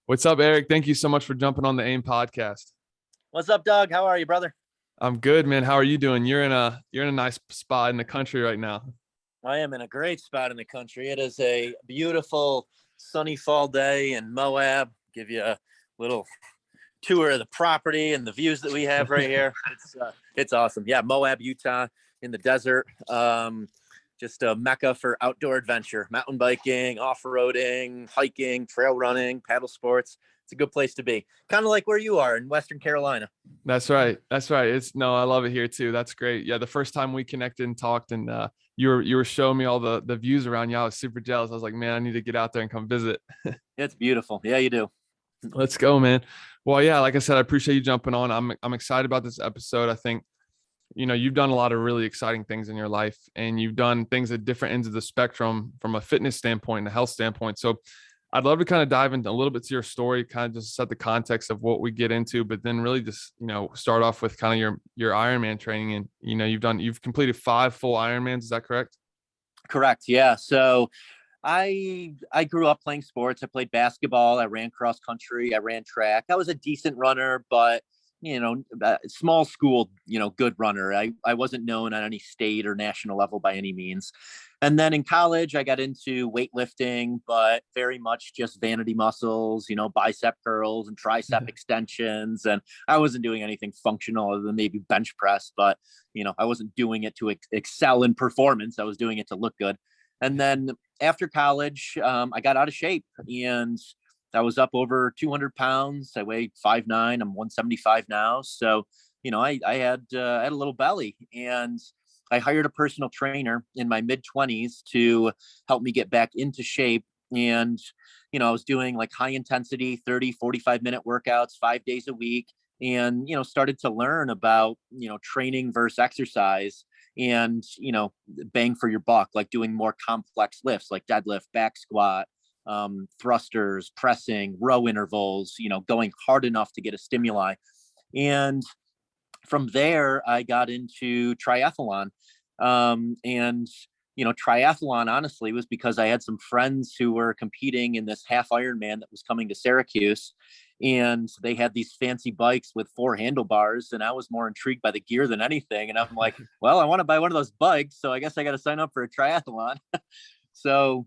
What's up, Eric? Thank you so much for jumping on the AIM podcast. What's up, Doug? How are you, brother? I'm good, man. How are you doing? You're in a nice spot in the country right now. I am in a great spot in the country. It is a beautiful sunny fall day in Moab. Give you a little tour of the property and the views that we have right here. It's awesome. Yeah, Moab, Utah, in the desert. Just a mecca for outdoor adventure, mountain biking, off-roading, hiking, trail running, paddle sports. It's a good place to be. Kind of like where you are in Western Carolina. That's right. That's right. I love it here too. That's great. Yeah, the first time we connected and talked, and you were showing me all the views around you. I was super jealous. I was like, man, I need to get out there and come visit. It's beautiful. Yeah, you do. Let's go, man. Well, yeah, like I said, I appreciate you jumping on. I'm excited about this episode. I think you've done a lot of really exciting things in your life, and you've done things at different ends of the spectrum from a fitness standpoint and a health standpoint. So I'd love to kind of dive into a little bit to your story, kind of just set the context of what we get into, but then really just, start off with kind of your Ironman training. And, you've completed 5 full Ironmans. Is that correct? Correct. Yeah. So I grew up playing sports. I played basketball. I ran cross country. I ran track. I was a decent runner, but small school, good runner. I wasn't known on any state or national level by any means. And then in college, I got into weightlifting, but very much just vanity muscles, bicep curls and tricep extensions. And I wasn't doing anything functional other than maybe bench press, but, I wasn't doing it to excel in performance. I was doing it to look good. And then after college, I got out of shape and I was up over 200 pounds. I weighed 5'9". I'm 175 now. So, I had a little belly, and I hired a personal trainer in my mid 20s to help me get back into shape. And, I was doing like high intensity, 30, 45-minute workouts, 5 days a week, and, started to learn about, training versus exercise and, bang for your buck, like doing more complex lifts like deadlift, back squat, thrusters, pressing, row intervals, going hard enough to get a stimuli. And from there, I got into triathlon. And triathlon honestly was because I had some friends who were competing in this half Ironman that was coming to Syracuse, and they had these fancy bikes with 4 handlebars, and I was more intrigued by the gear than anything. And I'm like, well, I want to buy one of those bikes, so I guess I got to sign up for a triathlon. So,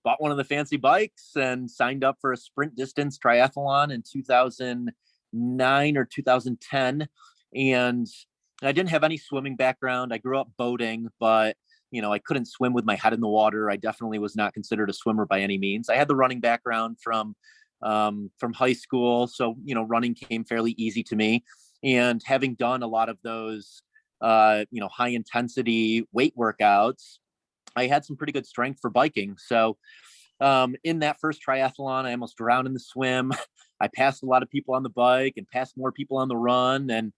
bought one of the fancy bikes and signed up for a sprint distance triathlon in 2009 or 2010. And I didn't have any swimming background. I grew up boating, but I couldn't swim with my head in the water. I definitely was not considered a swimmer by any means. I had the running background from high school. So, running came fairly easy to me. And having done a lot of those, high intensity weight workouts, I had some pretty good strength for biking. So in that first triathlon, I almost drowned in the swim. I passed a lot of people on the bike and passed more people on the run. And,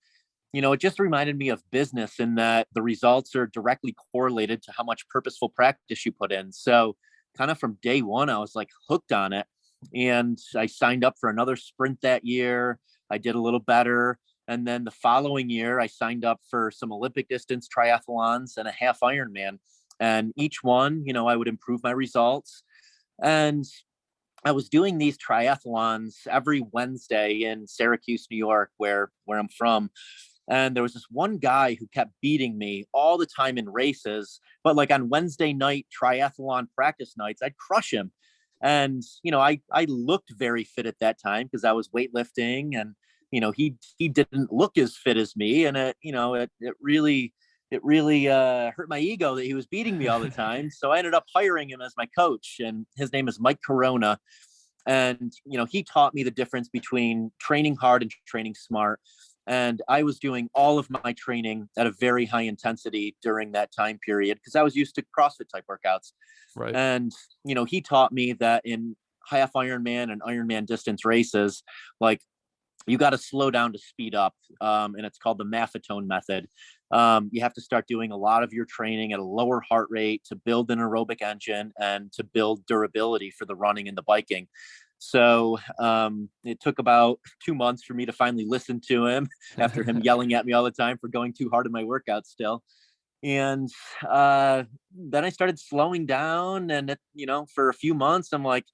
it just reminded me of business in that the results are directly correlated to how much purposeful practice you put in. So kind of from day one, I was like hooked on it. And I signed up for another sprint that year. I did a little better. And then the following year, I signed up for some Olympic distance triathlons and a half Ironman. And each one, I would improve my results. And I was doing these triathlons every Wednesday in Syracuse, New York, where I'm from. And there was this one guy who kept beating me all the time in races. But like on Wednesday night triathlon practice nights, I'd crush him. And, I looked very fit at that time because I was weightlifting, and, he didn't look as fit as me. And it really hurt my ego that he was beating me all the time. So I ended up hiring him as my coach, and his name is Mike Corona. And, he taught me the difference between training hard and training smart. And I was doing all of my training at a very high intensity during that time period because I was used to CrossFit type workouts. Right. And, he taught me that in half Ironman and Ironman distance races, like, you got to slow down to speed up. And it's called the Maffetone method. You have to start doing a lot of your training at a lower heart rate to build an aerobic engine and to build durability for the running and the biking. So it took about 2 months for me to finally listen to him after him yelling at me all the time for going too hard in my workouts still. And then I started slowing down, and for a few months, I'm like,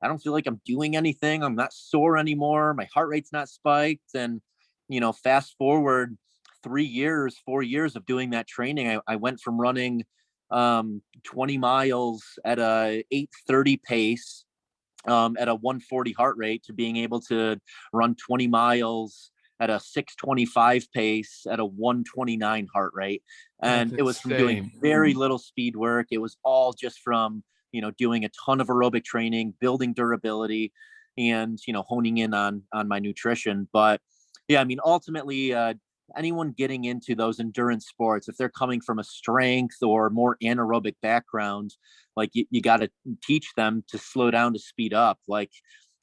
I don't feel like I'm doing anything. I'm not sore anymore. My heart rate's not spiked. And, fast forward 3 years, 4 years of doing that training, I went from running 20 miles at a 8:30 pace, at a 140 heart rate, to being able to run 20 miles at a 625 pace at a 129 heart rate. That's And it was from doing insane. very little speed work. It was all just from, doing a ton of aerobic training, building durability, and, honing in on my nutrition. But yeah, I mean, ultimately, anyone getting into those endurance sports, if they're coming from a strength or more anaerobic background, like you got to teach them to slow down to speed up. Like,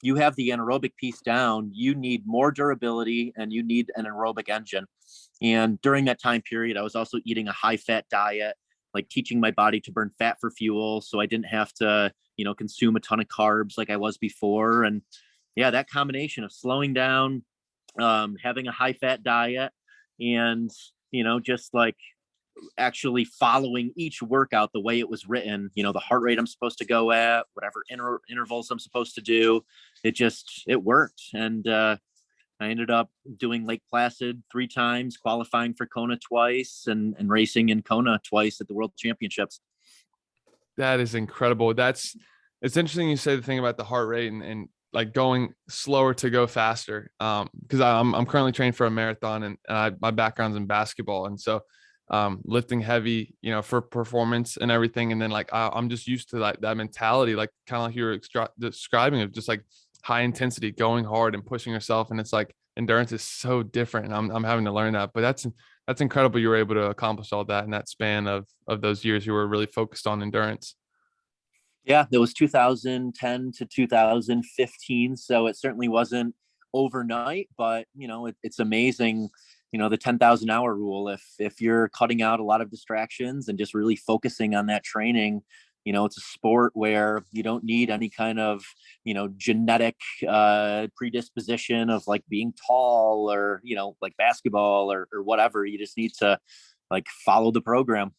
you have the anaerobic piece down, you need more durability and you need an aerobic engine. And during that time period, I was also eating a high fat diet, like teaching my body to burn fat for fuel. So I didn't have to, consume a ton of carbs like I was before. And yeah, that combination of slowing down, having a high fat diet, and, just like actually following each workout the way it was written, the heart rate I'm supposed to go at, whatever intervals I'm supposed to do. It worked. And I ended up doing Lake Placid 3 times, qualifying for Kona twice, and racing in Kona twice at the World Championships. That is incredible. It's interesting you say the thing about the heart rate and like going slower to go faster. Because I'm currently training for a marathon, and my background's in basketball, and so lifting heavy, for performance and everything. And then like I'm just used to that mentality, like kind of like you were describing, of just like high intensity, going hard and pushing yourself. And it's like endurance is so different, and I'm having to learn that. But that's incredible you were able to accomplish all that in that span of those years you were really focused on endurance. Yeah, it was 2010 to 2015. So it certainly wasn't overnight, but it's amazing. The 10,000 hour rule. If you're cutting out a lot of distractions and just really focusing on that training, it's a sport where you don't need any kind of, genetic predisposition of like being tall, or, like basketball or whatever. You just need to like follow the program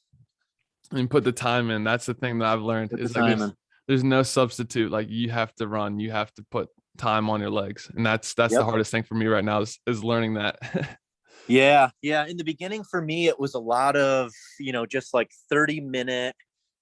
And put the time in. That's the thing that I've learned at the is like time. And there's no substitute. Like you have to run, you have to put time on your legs. And that's the yep. hardest thing for me right now is learning that. Yeah. Yeah. In the beginning for me, it was a lot of, just like 30-minute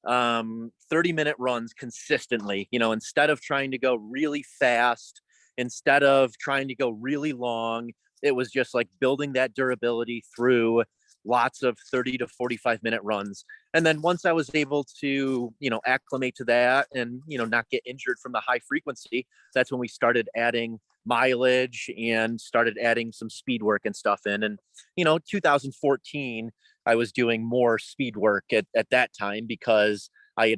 runs consistently, instead of trying to go really fast, instead of trying to go really long. It was just like building that durability through lots of 30 to 45-minute runs. And then once I was able to, acclimate to that and, not get injured from the high frequency, that's when we started adding mileage and started adding some speed work and stuff in. And, 2014, I was doing more speed work at that time because I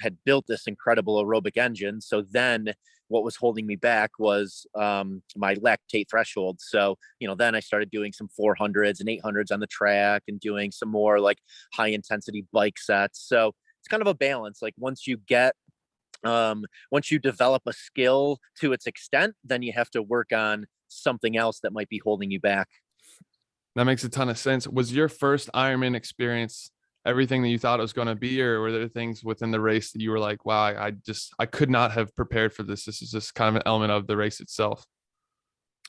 had built this incredible aerobic engine. So then what was holding me back was my lactate threshold. So, then I started doing some 400s and 800s on the track and doing some more like high intensity bike sets. So it's kind of a balance. Like once you develop a skill to its extent, then you have to work on something else that might be holding you back. That makes a ton of sense. Was your first Ironman experience everything that you thought it was going to be, or were there things within the race that you were like, wow, I could not have prepared for this. This is just kind of an element of the race itself.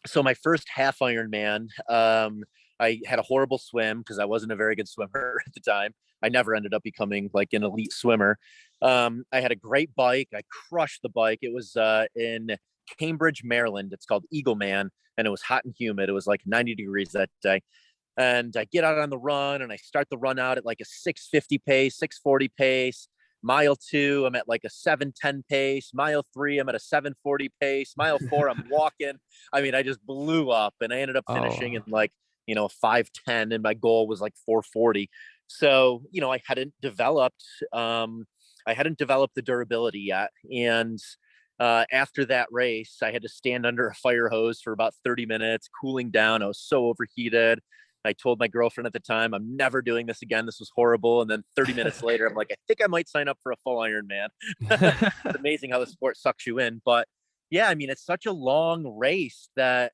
So my first half Ironman, I had a horrible swim because I wasn't a very good swimmer at the time. I never ended up becoming like an elite swimmer. I had a great bike. I crushed the bike. It was in Cambridge, Maryland. It's called Eagle Man, and it was hot and humid. It was like 90 degrees that day. And I get out on the run, and I start the run out at like a 650 pace, 640 pace. Mile 2, I'm at like a 710 pace. Mile 3, I'm at a 740 pace. Mile 4, I'm walking. I mean, I just blew up, and I ended up finishing in Oh, like, 510, and my goal was like 440. So, I hadn't developed the durability yet. And after that race, I had to stand under a fire hose for about 30 minutes, cooling down. I was so overheated. I told my girlfriend at the time, I'm never doing this again. This was horrible. And then 30 minutes later, I'm like, I think I might sign up for a full Ironman. It's amazing how the sport sucks you in. But yeah, I mean, it's such a long race that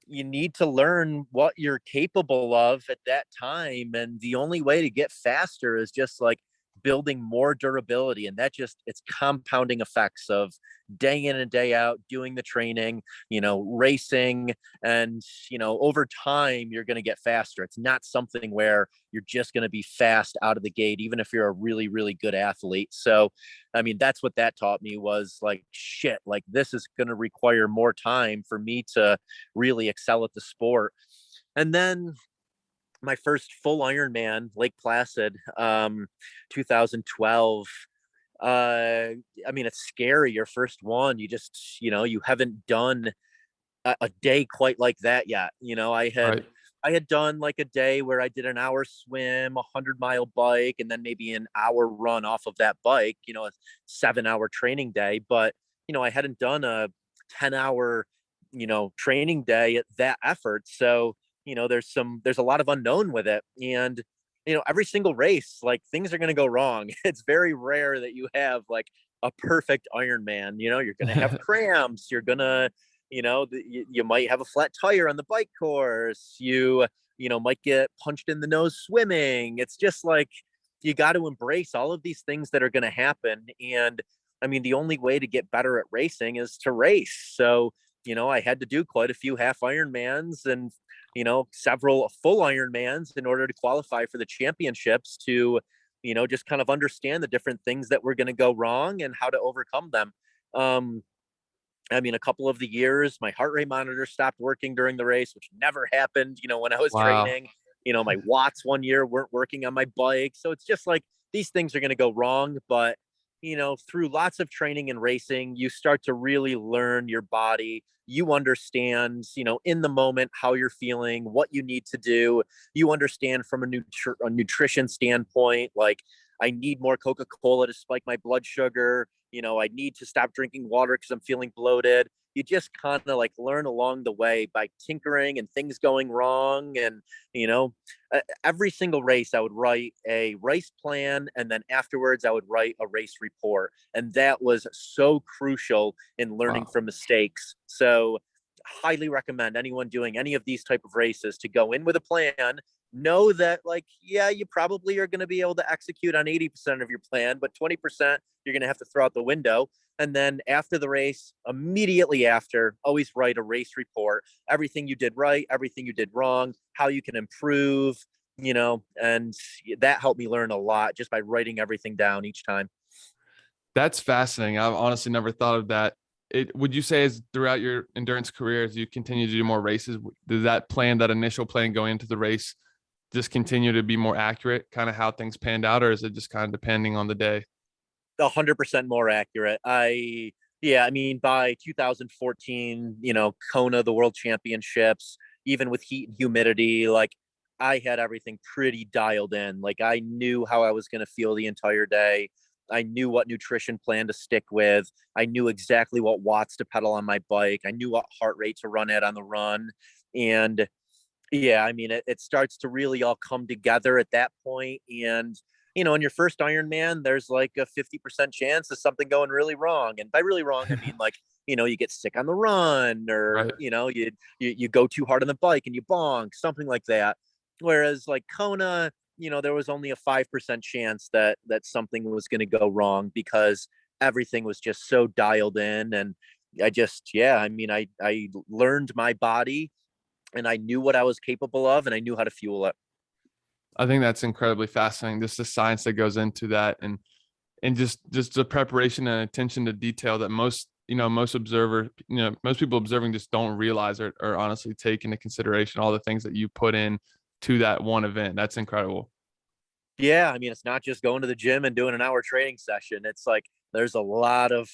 you need to learn what you're capable of at that time. And the only way to get faster is just like building more durability. And that just, it's compounding effects of day in and day out, doing the training, racing. And, over time, you're going to get faster. It's not something where you're just going to be fast out of the gate, even if you're a really, really good athlete. So, I mean, that's what that taught me, was like, shit, like this is going to require more time for me to really excel at the sport. And then my first full Ironman, Lake Placid, 2012. I mean, it's scary. Your first one, you just, you haven't done a day quite like that yet. Right. I had done like a day where I did an hour swim, 100-mile bike, and then maybe an hour run off of that bike, a 7-hour training day. But, I hadn't done a 10-hour, training day at that effort. So, there's a lot of unknown with it. And, every single race, like things are going to go wrong. It's very rare that you have like a perfect Ironman. You're going to have cramps. You're going to, you might have a flat tire on the bike course. You might get punched in the nose swimming. It's just like, you got to embrace all of these things that are going to happen. And I mean, the only way to get better at racing is to race. So, I had to do quite a few half Ironmans and, several full Ironmans in order to qualify for the championships, to, just kind of understand the different things that were going to go wrong and how to overcome them. I mean, a couple of the years, my heart rate monitor stopped working during the race, which never happened, when I was Wow. training. My watts one year weren't working on my bike. So it's just like, these things are going to go wrong. But, through lots of training and racing, you start to really learn your body. You understand, in the moment, how you're feeling, what you need to do. You understand from a nutrition standpoint, like, I need more Coca-Cola to spike my blood sugar. I need to stop drinking water because I'm feeling bloated. You just kind of like learn along the way by tinkering and things going wrong. And, every single race, I would write a race plan. And then afterwards, I would write a race report. And that was so crucial in learning Wow. from mistakes. So, highly recommend anyone doing any of these type of races to go in with a plan. Know that, like, yeah, you probably are going to be able to execute on 80% of your plan, but 20% you're going to have to throw out the window. And then after the race, immediately after, always write a race report. Everything you did right, everything you did wrong, how you can improve, and that helped me learn a lot just by writing everything down each time. That's fascinating. I've honestly never thought of that. Would you say, as throughout your endurance career, as you continue to do more races, does that initial plan going into the race, just continue to be more accurate, kind of how things panned out, or is it just kind of depending on the day? 100% more accurate. Yeah, I mean, by 2014, Kona, the world championships, even with heat and humidity, like, I had everything pretty dialed in. Like, I knew how I was going to feel the entire day. I knew what nutrition plan to stick with. I knew exactly what watts to pedal on my bike. I knew what heart rate to run at on the run. And yeah, I mean, it starts to really all come together at that point. And, in your first Ironman, there's like a 50% chance of something going really wrong. And by really wrong, I mean, like, you get sick on the run, or, Right. you go too hard on the bike and you bonk, something like that. Whereas like Kona, there was only a 5% chance that something was going to go wrong, because everything was just so dialed in. And yeah, I mean, I learned my body, and I knew what I was capable of, and I knew how to fuel it. I think that's incredibly fascinating. Just the science that goes into that, and just the preparation and attention to detail that most people observing just don't realize, or honestly take into consideration all the things that you put in to that one event. That's incredible. Yeah, I mean, it's not just going to the gym and doing an hour training session. It's like, there's a lot of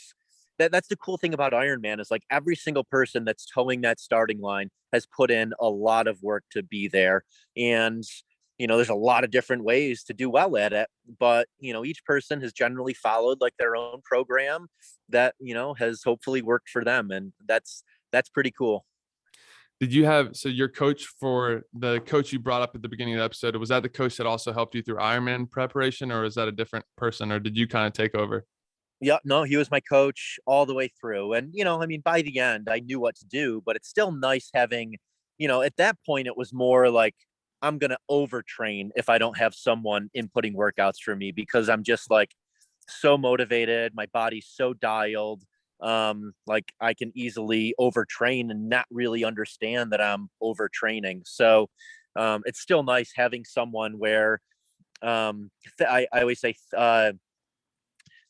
that's the cool thing about Ironman, is like every single person that's towing that starting line has put in a lot of work to be there. And, there's a lot of different ways to do well at it, but, each person has generally followed like their own program that, has hopefully worked for them. And that's pretty cool. Did you have, so your coach, for the coach you brought up at the beginning of the episode, was that the coach that also helped you through Ironman preparation, or is that a different person, or did you kind of take over? Yeah, no, he was my coach all the way through. And, I mean, by the end, I knew what to do, but it's still nice having, at that point, it was more like, I'm going to overtrain if I don't have someone inputting workouts for me, because I'm just like so motivated. My body's so dialed. Like I can easily overtrain and not really understand that I'm overtraining. So, it's still nice having someone where, I always say,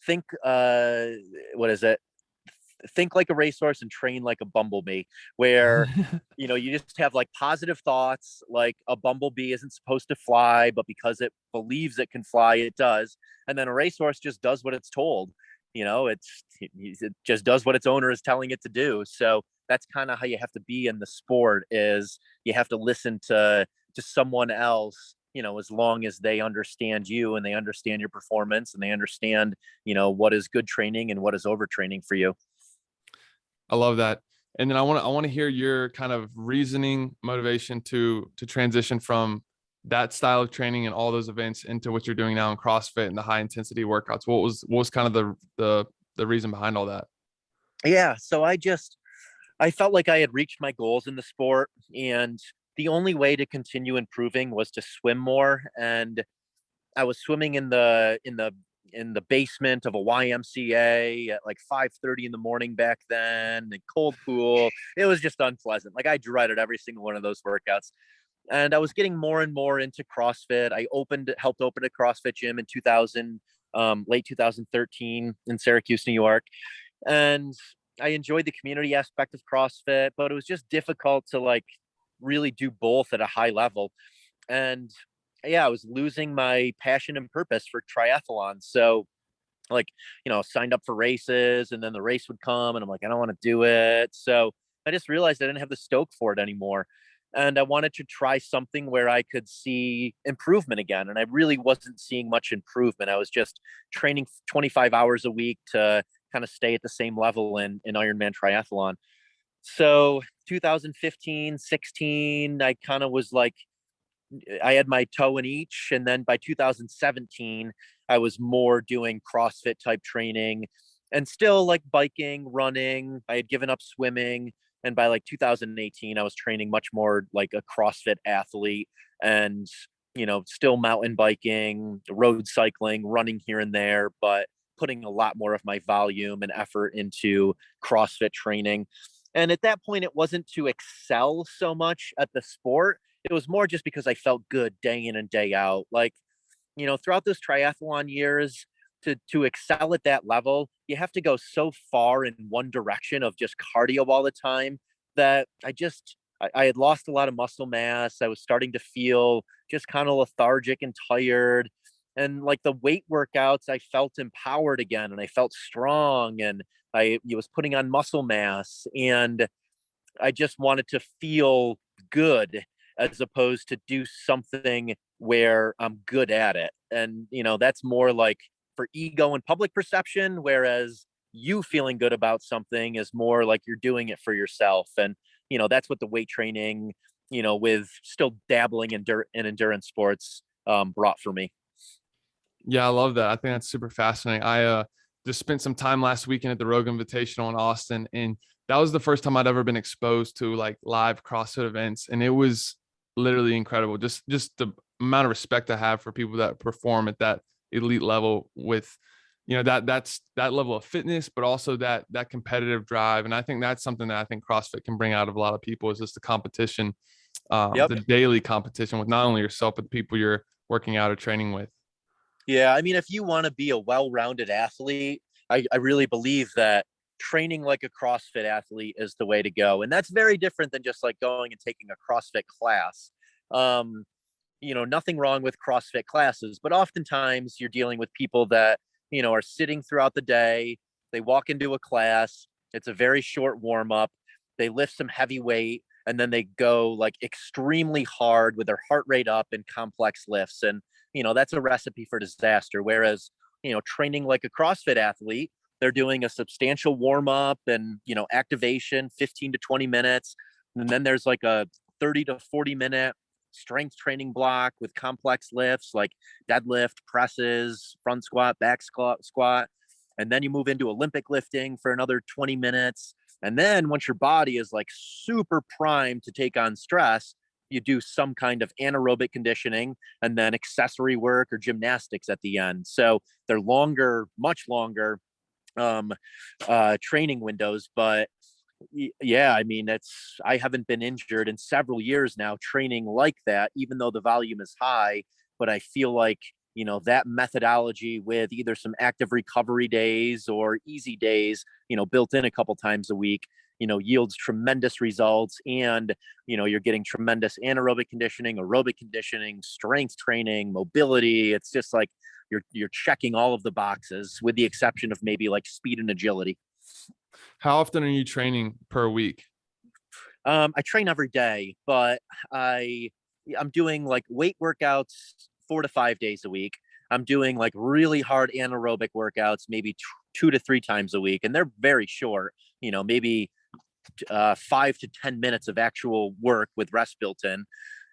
think, what is it? Think like a racehorse and train like a bumblebee, where you just have like positive thoughts, like a bumblebee isn't supposed to fly, but because it believes it can fly, it does. And then a racehorse just does what it's told. It just does what its owner is telling it to do. So that's kind of how you have to be in the sport, is you have to listen to someone else, as long as they understand you and they understand your performance and they understand, what is good training and what is overtraining for you. I love that. And then I want to hear your kind of reasoning, motivation to transition from that style of training and all those events into what you're doing now in CrossFit and the high intensity workouts. What was kind of the reason behind all that? Yeah. So I felt like I had reached my goals in the sport, and the only way to continue improving was to swim more. And I was swimming in the basement of a YMCA at like 5:30 in the morning back then, the cold pool. It was just unpleasant. Like I dreaded every single one of those workouts. And I was getting more and more into CrossFit. Helped open a CrossFit gym in 2000, late 2013 in Syracuse, New York. And I enjoyed the community aspect of CrossFit, but it was just difficult to like really do both at a high level. And yeah, I was losing my passion and purpose for triathlon. So like, signed up for races, and then the race would come and I'm like, I don't want to do it. So I just realized I didn't have the stoke for it anymore. And I wanted to try something where I could see improvement again. And I really wasn't seeing much improvement. I was just training 25 hours a week to kind of stay at the same level in Ironman triathlon. So 2015, 16, I kind of was like, I had my toe in each. And then by 2017, I was more doing CrossFit type training and still like biking, running. I had given up swimming. And by like 2018, I was training much more like a CrossFit athlete, and, still mountain biking, road cycling, running here and there, but putting a lot more of my volume and effort into CrossFit training. And at that point, it wasn't to excel so much at the sport. It was more just because I felt good day in and day out. Like, throughout those triathlon years, to excel at that level, you have to go so far in one direction of just cardio all the time, that I had lost a lot of muscle mass. I was starting to feel just kind of lethargic and tired. And like the weight workouts, I felt empowered again, and I felt strong, and I was putting on muscle mass, and I just wanted to feel good, as opposed to do something where I'm good at it. And, that's more like for ego and public perception, whereas you feeling good about something is more like you're doing it for yourself. And, that's what the weight training, with still dabbling in endurance sports, brought for me. Yeah, I love that. I think that's super fascinating. I just spent some time last weekend at the Rogue Invitational in Austin, and that was the first time I'd ever been exposed to like live CrossFit events, and it was literally incredible. Just the amount of respect I have for people that perform at that elite level with, that's that level of fitness, but also that competitive drive. And I think that's something that I think CrossFit can bring out of a lot of people, is just the competition, Yep. the daily competition with not only yourself but the people you're working out or training with. Yeah. I mean, if you want to be a well-rounded athlete, I really believe that training like a CrossFit athlete is the way to go. And that's very different than just like going and taking a CrossFit class. Um, Nothing wrong with CrossFit classes, but oftentimes you're dealing with people that, are sitting throughout the day. They walk into a class. It's a very short warm up. They lift some heavy weight, and then they go like extremely hard with their heart rate up in complex lifts. And, that's a recipe for disaster. Whereas, training like a CrossFit athlete, they're doing a substantial warm up and, activation, 15 to 20 minutes. And then there's like a 30 to 40-minute strength training block with complex lifts like deadlift, presses, front squat, back squat. And then you move into Olympic lifting for another 20 minutes. And then once your body is like super primed to take on stress, you do some kind of anaerobic conditioning and then accessory work or gymnastics at the end. So they're longer, much longer training windows. But yeah, I mean, I haven't been injured in several years now training like that, even though the volume is high. But I feel like, that methodology with either some active recovery days or easy days, built in a couple times a week, yields tremendous results. And, you're getting tremendous anaerobic conditioning, aerobic conditioning, strength training, mobility. It's just like you're checking all of the boxes with the exception of maybe like speed and agility. How often are you training per week? I train every day, but I'm doing like weight workouts 4 to 5 days a week. I'm doing like really hard anaerobic workouts, maybe 2 to 3 times a week, and they're very short. Maybe 5 to 10 minutes of actual work with rest built in.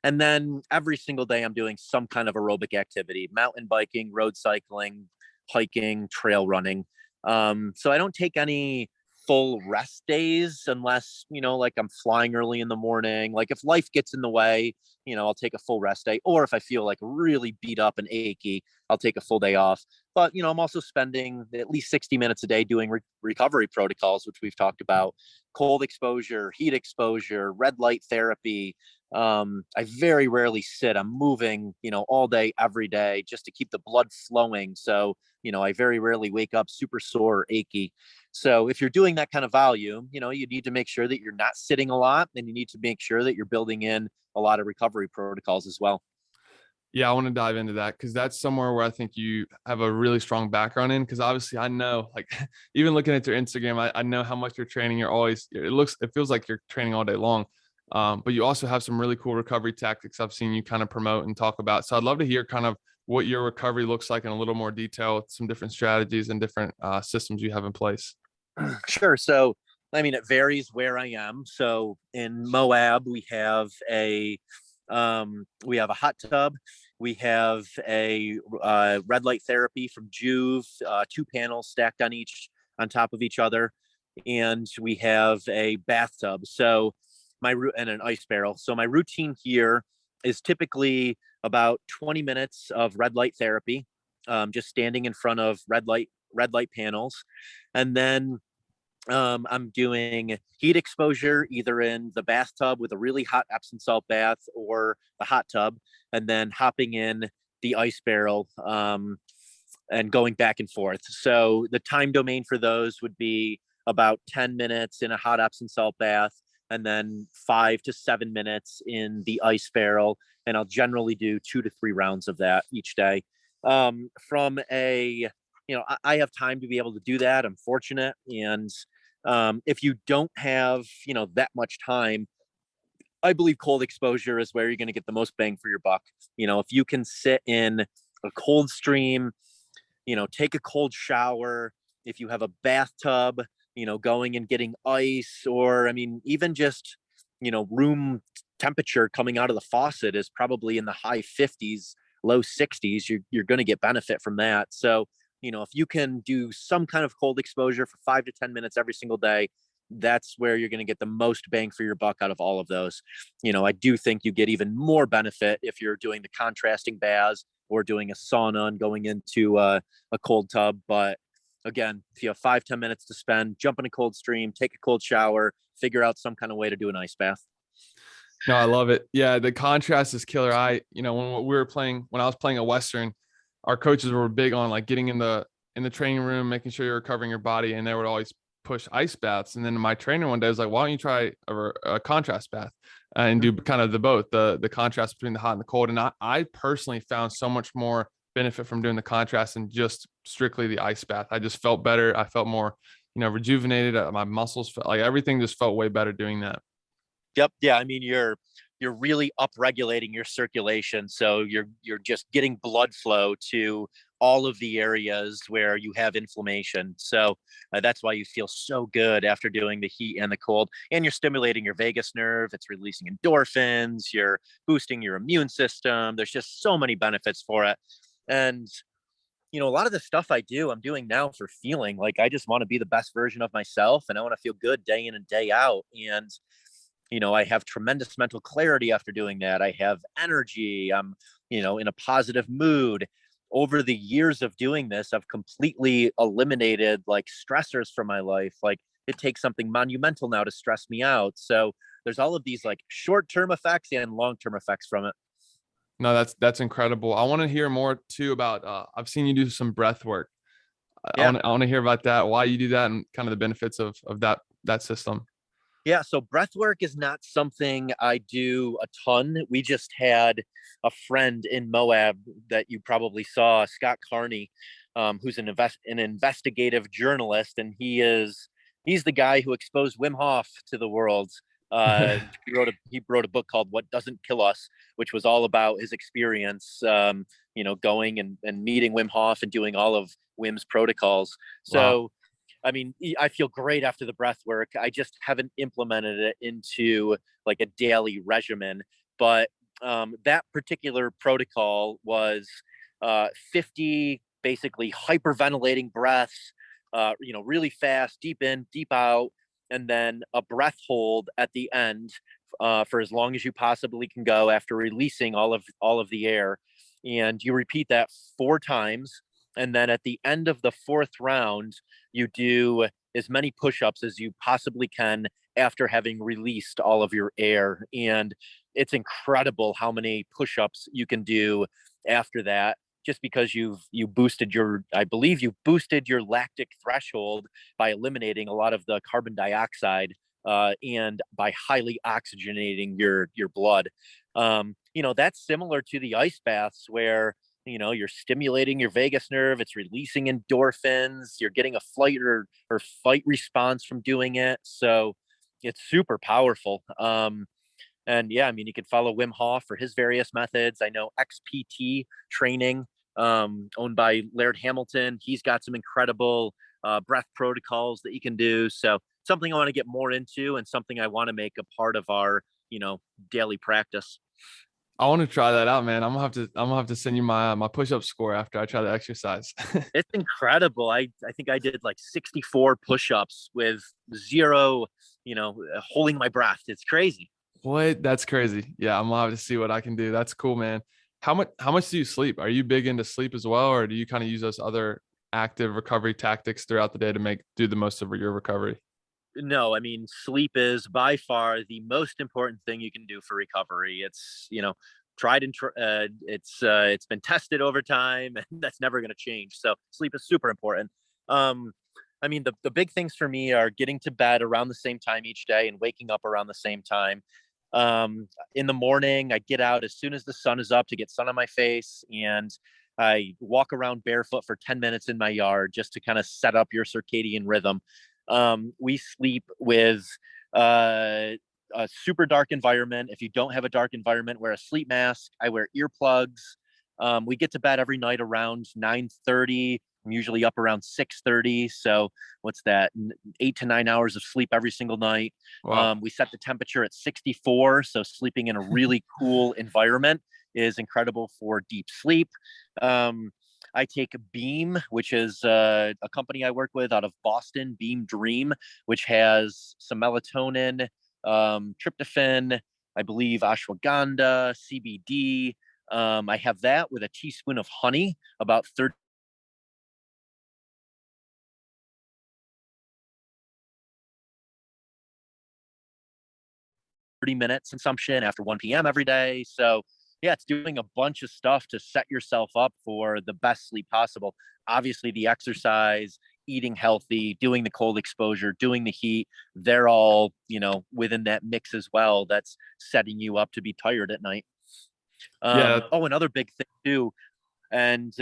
And then every single day, I'm doing some kind of aerobic activity: mountain biking, road cycling, hiking, trail running. So I don't take any full rest days unless, like I'm flying early in the morning. Like if life gets in the way, I'll take a full rest day. Or if I feel like really beat up and achy, I'll take a full day off. But, I'm also spending at least 60 minutes a day doing recovery protocols, which we've talked about: cold exposure, heat exposure, red light therapy. I very rarely sit. I'm moving, all day, every day, just to keep the blood flowing. So, I very rarely wake up super sore or achy. So if you're doing that kind of volume, you need to make sure that you're not sitting a lot, and you need to make sure that you're building in a lot of recovery protocols as well. Yeah, I want to dive into that because that's somewhere where I think you have a really strong background in. Because obviously, I know, like, even looking at your Instagram, I know how much you're training. It feels like you're training all day long. But you also have some really cool recovery tactics I've seen you kind of promote and talk about. So I'd love to hear kind of what your recovery looks like in a little more detail, with some different strategies and different systems you have in place. Sure. So, I mean, it varies where I am. So in Moab, we have a hot tub. We have a red light therapy from Juve, 2 panels stacked on top of each other, and we have a bathtub. So and an ice barrel. So my routine here is typically about 20 minutes of red light therapy, just standing in front of red light panels, and then I'm doing heat exposure either in the bathtub with a really hot Epsom salt bath or the hot tub, and then hopping in the ice barrel and going back and forth. So the time domain for those would be about 10 minutes in a hot Epsom salt bath, and then 5 to 7 minutes in the ice barrel. And I'll generally do 2 to 3 rounds of that each day. From a, I have time to be able to do that. I'm fortunate. And if you don't have, that much time, I believe cold exposure is where you're going to get the most bang for your buck. If you can sit in a cold stream, take a cold shower, if you have a bathtub, going and getting ice, or, I mean, even just, room temperature coming out of the faucet is probably in the high 50s, low 60s. You're going to get benefit from that. So, if you can do some kind of cold exposure for 5 to 10 minutes every single day, that's where you're going to get the most bang for your buck out of all of those. I do think you get even more benefit if you're doing the contrasting baths or doing a sauna and going into a cold tub. But again, if you have 5-10 minutes to spend, jump in a cold stream, take a cold shower, figure out some kind of way to do an ice bath. No, I love it. Yeah, the contrast is killer. When I was playing a Western, our coaches were big on like getting in the training room, making sure you're recovering your body, and they would always push ice baths. And then my trainer one day was like, "Why don't you try a contrast bath and do kind of the contrast between the hot and the cold?" And I personally found so much more benefit from doing the contrast than just strictly the ice bath. I just felt better. I felt more, rejuvenated. My muscles felt like everything just felt way better doing that. Yep. Yeah. I mean, you're really upregulating your circulation. So you're just getting blood flow to all of the areas where you have inflammation. So that's why you feel so good after doing the heat and the cold, and you're stimulating your vagus nerve. It's releasing endorphins. You're boosting your immune system. There's just so many benefits for it. And, a lot of the stuff I'm doing now for feeling like I just want to be the best version of myself, and I want to feel good day in and day out. And I have tremendous mental clarity after doing that. I have energy. I'm, in a positive mood. Over the years of doing this, I've completely eliminated like stressors from my life. Like it takes something monumental now to stress me out. So there's all of these like short-term effects and long-term effects from it. No, that's incredible. I want to hear more too about, I've seen you do some breath work. Yeah. I want to hear about that, why you do that, and kind of the benefits of that system. Yeah, so breathwork is not something I do a ton. We just had a friend in Moab that you probably saw, Scott Carney, who's an investigative journalist, and he's the guy who exposed Wim Hof to the world. He wrote a book called "What Doesn't Kill Us," which was all about his experience, going and meeting Wim Hof and doing all of Wim's protocols. Wow. So I mean, I feel great after the breath work. I just haven't implemented it into like a daily regimen. But that particular protocol was 50 basically hyperventilating breaths, really fast, deep in, deep out, and then a breath hold at the end for as long as you possibly can go after releasing all of the air. And you repeat that 4 times. And then at the end of the 4th round, you do as many push-ups as you possibly can after having released all of your air. And it's incredible how many push-ups you can do after that, just because you boosted I believe you boosted your lactic threshold by eliminating a lot of the carbon dioxide, and by highly oxygenating your blood. That's similar to the ice baths where you're stimulating your vagus nerve, it's releasing endorphins, you're getting a flight or fight response from doing it. So it's super powerful. And yeah, I mean, you could follow Wim Hof for his various methods. I know XPT training, owned by Laird Hamilton, he's got some incredible breath protocols that you can do. So something I want to get more into and something I want to make a part of our daily practice. I want to try that out, man. I'm gonna have to send you my push-up score after I try the exercise. It's incredible. I think I did like 64 push-ups with zero, holding my breath. It's crazy. What? That's crazy. Yeah, I'm gonna have to see what I can do. That's cool, man. How much do you sleep? Are you big into sleep as well, or do you kind of use those other active recovery tactics throughout the day to do the most of your recovery? No, I mean, sleep is by far the most important thing you can do for recovery. It's, tried and it's been tested over time, and that's never going to change. So sleep is super important. Um, I mean, the big things for me are getting to bed around the same time each day and waking up around the same time. In the morning, I get out as soon as the sun is up to get sun on my face, and I walk around barefoot for 10 minutes in my yard just to kind of set up your circadian rhythm. We sleep with a super dark environment. If you don't have a dark environment, wear a sleep mask. I wear earplugs. We get to bed every night around 9:30. I'm usually up around 6:30. So what's that? 8 to 9 hours of sleep every single night. Wow. We set the temperature at 64. So sleeping in a really cool environment is incredible for deep sleep. I take Beam, which is a company I work with out of Boston, Beam Dream, which has some melatonin, tryptophan, I believe ashwagandha, CBD. I have that with a teaspoon of honey, about 30 minutes consumption after 1 p.m. every day. So yeah, it's doing a bunch of stuff to set yourself up for the best sleep possible. Obviously, the exercise, eating healthy, doing the cold exposure, doing the heat, they're all, within that mix as well. That's setting you up to be tired at night. Yeah. Another big thing too, and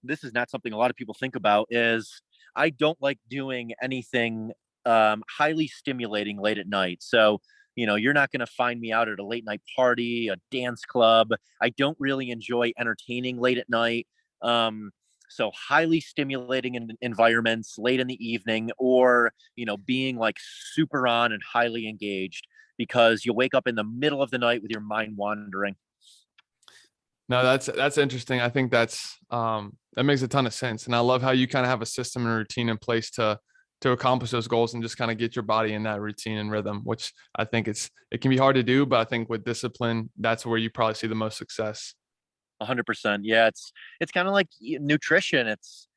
this is not something a lot of people think about, is I don't like doing anything highly stimulating late at night. So you're not going to find me out at a late night party, a dance club. I don't really enjoy entertaining late at night. So highly stimulating environments late in the evening, or being like super on and highly engaged, because you wake up in the middle of the night with your mind wandering. No, that's interesting. I think that makes a ton of sense. And I love how you kind of have a system and routine in place to to accomplish those goals and just kind of get your body in that routine and rhythm, which I think it can be hard to do, but I think with discipline, that's where you probably see the most success. 100%. Yeah, it's kind of like nutrition. It's,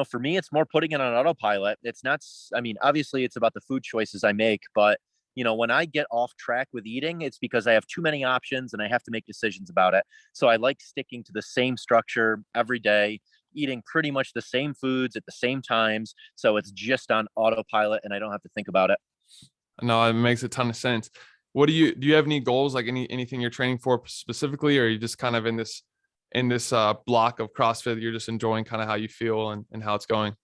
for me, it's more putting it on autopilot. It's not. I mean, obviously, it's about the food choices I make, but when I get off track with eating, it's because I have too many options and I have to make decisions about it. So I like sticking to the same structure every day, eating pretty much the same foods at the same times. So it's just on autopilot and I don't have to think about it. No, it makes a ton of sense. What do you have any goals, like anything you're training for specifically, or are you just kind of in this block of CrossFit? You're just enjoying kind of how you feel and how it's going?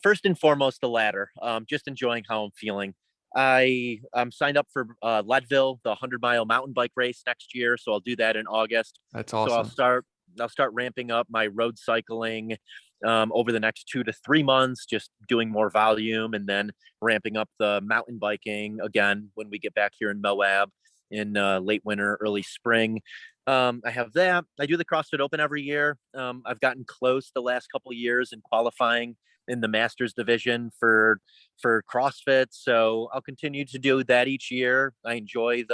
First and foremost, the latter. Just enjoying how I'm feeling. I'm signed up for Leadville, the 100-mile mountain bike race next year. So I'll do that in August. That's So awesome. I'll start ramping up my road cycling over the next 2 to 3 months, just doing more volume, and then ramping up the mountain biking again when we get back here in Moab in late winter, early spring. I have that. I do the CrossFit Open every year. I've gotten close the last couple of years in qualifying in the Masters division for CrossFit. So I'll continue to do that each year. I enjoy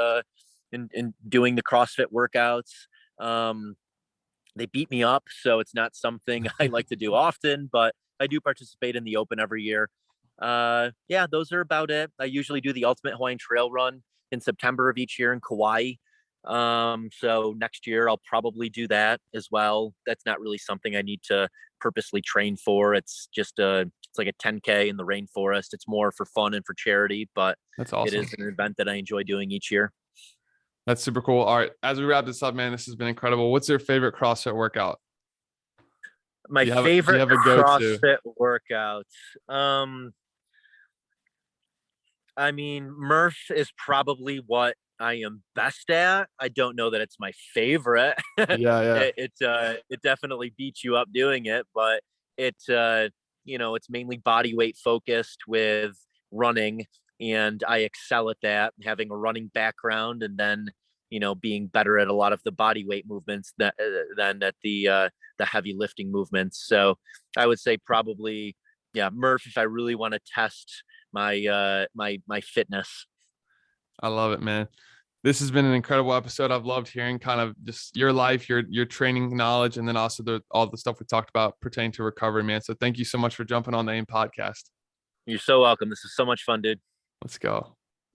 in doing the CrossFit workouts. They beat me up, so it's not something I like to do often, but I do participate in the Open every year. Yeah, those are about it. I usually do the Ultimate Hawaiian Trail Run in September of each year in Kauai. So next year I'll probably do that as well. That's not really something I need to purposely train for. It's just it's like a 10K in the rainforest. It's more for fun and for charity, but That's awesome. It is an event that I enjoy doing each year. That's super cool. All right, as we wrap this up, man, this has been incredible. What's your favorite CrossFit workout? My Do you favorite have a go-to? CrossFit workout. I mean, Murph is probably what I am best at. I don't know that it's my favorite. Yeah. It definitely beats you up doing it, but it's it's mainly body weight focused with running, and I excel at that, having a running background, and then being better at a lot of the body weight movements than at the heavy lifting movements. So I would say probably, yeah, Murph, if I really want to test my fitness. I love it, man. This has been an incredible episode. I've loved hearing kind of just your life, your training knowledge, and then also all the stuff we talked about pertaining to recovery, man. So thank you so much for jumping on the AIM podcast. You're so welcome. This is so much fun, dude. Let's go.